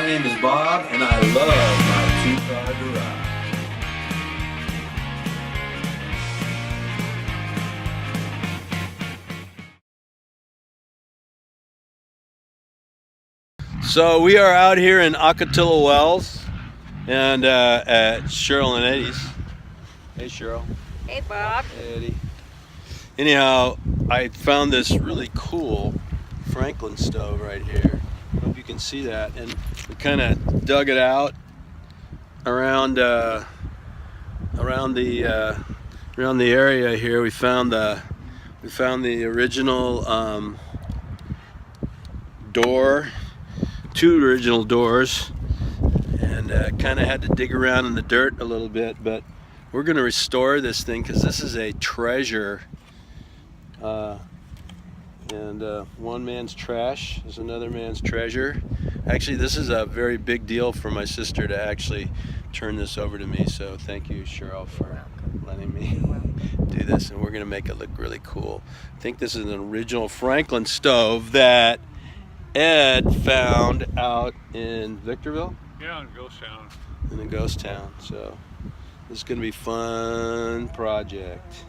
My name is Bob, and I love my two-car garage. So we are out here in Ocotillo Wells, and at Cheryl and Eddie's. Hey, Cheryl. Hey, Bob. Hey, Eddie. Anyhow, I found this really cool Franklin stove right here. I hope you can see that. And we kind of dug it out around the area here. We found the original door, two original doors, and kind of had to dig around in the dirt a little bit, but we're going to restore this thing because this is a treasure. One man's trash is another man's treasure. Actually, this is a very big deal for my sister to actually turn this over to me, so thank you, Cheryl, for letting me do this, and we're going to make it look really cool. I think this is an original Franklin stove that Ed found out in Victorville? Yeah, in Ghost Town. In a ghost town, so this is going to be a fun project.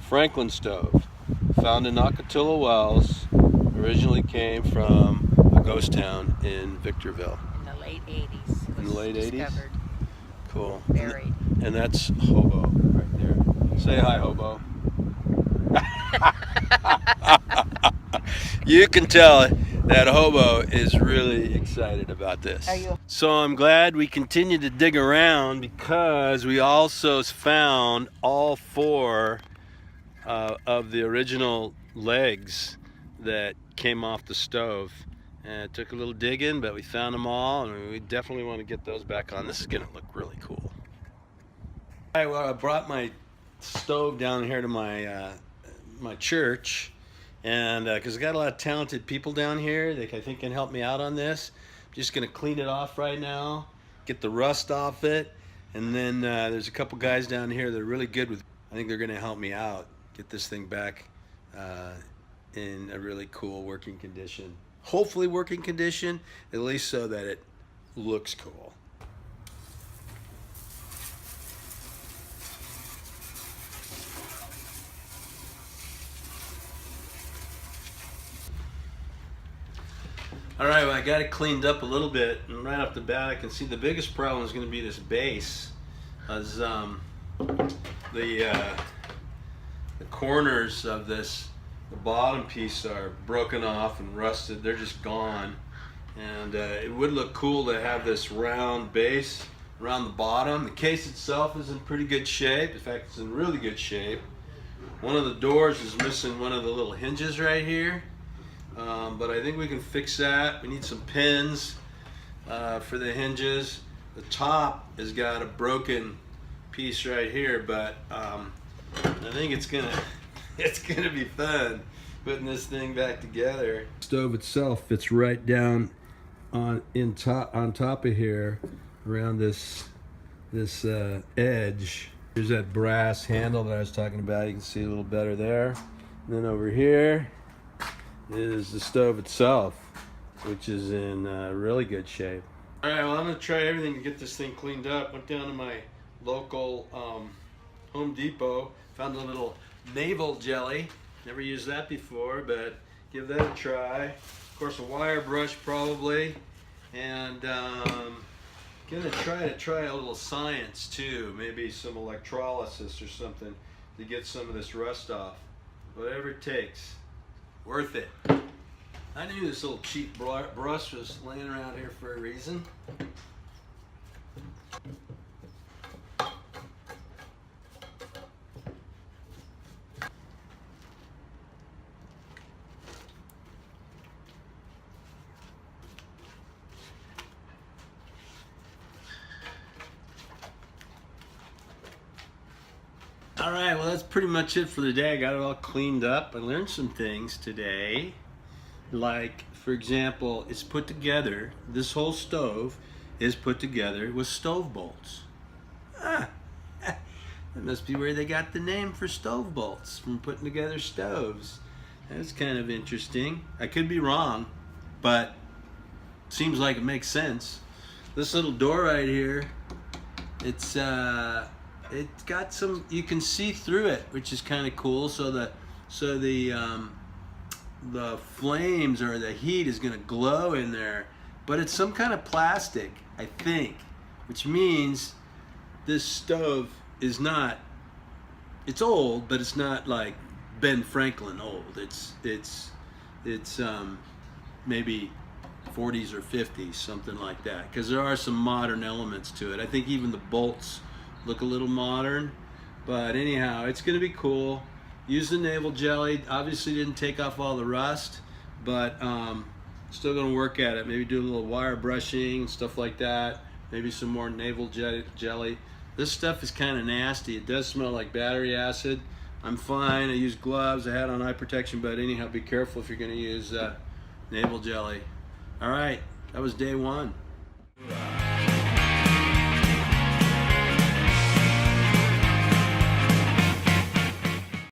Franklin stove, found in Ocotillo Wells, originally came from a ghost town in Victorville. In the late 80s. In the late 80s? Discovered. Cool. Buried. And that's Hobo right there. Say hi, Hobo. You can tell that Hobo is really excited about this. Are you? So I'm glad we continued to dig around because we also found all four of the original legs that came off the stove. And it took a little digging, but we found them all, and we definitely want to get those back on. This is going to look really cool. All right, well, I brought my stove down here to my my church, and because I got a lot of talented people down here that I think can help me out on this. I'm just going to clean it off right now, get the rust off it, and then there's a couple guys down here that are really good with. I think they're going to help me out, get this thing back in a really cool working condition. Hopefully working condition, at least so that it looks cool. All right, well, I got it cleaned up a little bit, and right off the bat I can see the biggest problem is going to be this base. As the corners of this, the bottom piece are broken off and rusted. They're just gone, and it would look cool to have this round base around the bottom. The case itself is in pretty good shape. In fact, it's in really good shape. One of the doors is missing one of the little hinges right here, but I think we can fix that. We need some pins for the hinges. The top has got a broken piece right here, but I think it's gonna be fun putting this thing back together. The stove itself fits right down on top of here, around this edge. Here's that brass handle that I was talking about. You can see a little better there. And then over here is the stove itself, which is in really good shape. All right, well, I'm gonna try everything to get this thing cleaned up. Went down to my local Home Depot, found a little navel jelly. Never used that before, but give that a try. Of course, a wire brush probably, and gonna try a little science too. Maybe some electrolysis or something to get some of this rust off. Whatever it takes, worth it. I knew this little cheap brush was laying around here for a reason. All right, well, that's pretty much it for the day. I got it all cleaned up. I learned some things today. Like, for example, it's put together, this whole stove is put together with stove bolts. That must be where they got the name for stove bolts, from putting together stoves. That's kind of interesting. I could be wrong, but seems like it makes sense. This little door right here, it's got some, you can see through it, which is kind of cool. So the flames or the heat is going to glow in there, but it's some kind of plastic, I think, which means this stove is not, it's old, but it's not like Ben Franklin old. It's maybe 40s or 50s, something like that, because there are some modern elements to it. I think even the bolts look a little modern, but anyhow, it's going to be cool. Use the navel jelly. Obviously didn't take off all the rust, but still going to work at it. Maybe do a little wire brushing, stuff like that. Maybe some more navel jelly. This stuff is kind of nasty. It does smell like battery acid. I'm fine. I use gloves. I had on eye protection, but anyhow, be careful if you're going to use navel jelly. All right, that was day one.